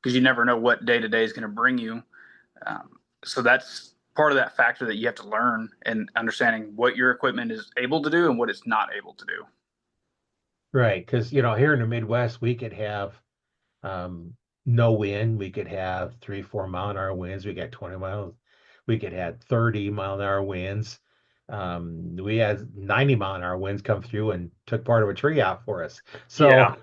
because you never know what day to day is going to bring you. So that's part of that factor that you have to learn and understanding what your equipment is able to do and what it's not able to do. Right. Because, here in the Midwest, we could have um, no wind. We could have 3, 4 mile an hour winds. We got 20 miles. We could have 30 mile an hour winds. We had 90 mile an hour winds come through and took part of a tree out for us. So Yeah,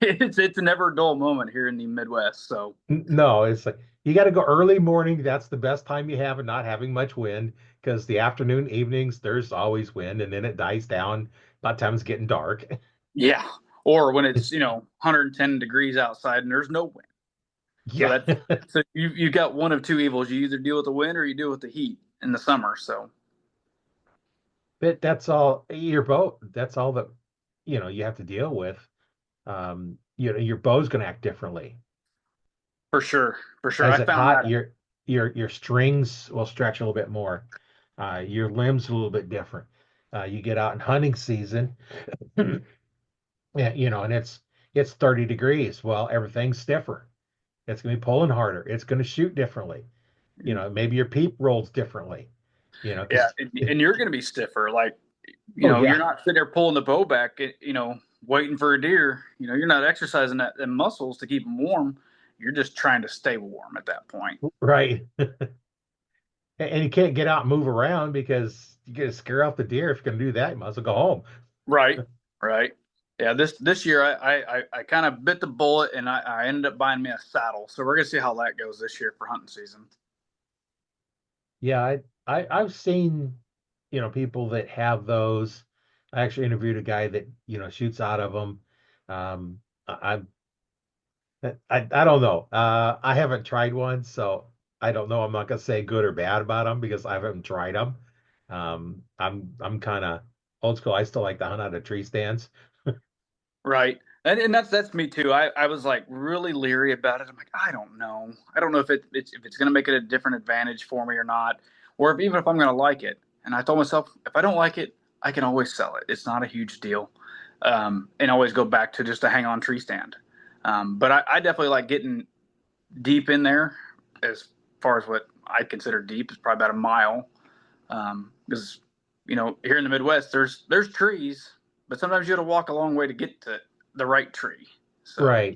it's a never dull moment here in the Midwest. So no, it's like you got to go early morning. That's the best time you have of not having much wind because the afternoon, evenings, there's always wind and then it dies down by the time it's getting dark. yeah, or when it's 110 degrees outside and there's no wind. So Yeah. that's so you've got one of two evils. You either deal with the wind or you deal with the heat in the summer. So But that's all your boat. That's all that you have to deal with. Your bow's going to act differently. for sure, As I it found hot, that. your strings will stretch a little bit more. Your limbs a little bit different. You get out in hunting season, yeah, and it's 30 degrees. Well, everything's stiffer. It's going to be pulling harder. It's going to shoot differently. Maybe your peep rolls differently. Yeah, Because and you're going to be stiffer. Like oh you're yeah, not sitting there pulling the bow back. Waiting for a deer. You're not exercising them muscles to keep them warm. You're just trying to stay warm at that point. right. And you can't get out and move around because you get to scare off the deer. If you're going to do that, you might as well go home. Right, right. Yeah, this year I kind of bit the bullet and I ended up buying me a saddle. So we're gonna see how that goes this year for hunting season. Yeah, I've seen, people that have those. I actually interviewed a guy that, shoots out of them. I I don't know. I haven't tried one, so I don't know. I'm not gonna say good or bad about them because I haven't tried them. I'm kind of old school. I still like to hunt out of tree stands. Right. And that's me too. I was like really leery about it. I'm like, I don't know. I don't know if it's gonna make it a different advantage for me or not, or if even if I'm gonna like it. And I told myself, if I don't like it, I can always sell it. It's not a huge deal. And always go back to just a hang on tree stand. But I definitely like getting deep in there as far as what I consider deep is probably about a mile. Because here in the Midwest, there's trees, but sometimes you got to walk a long way to get to the right tree. So Right.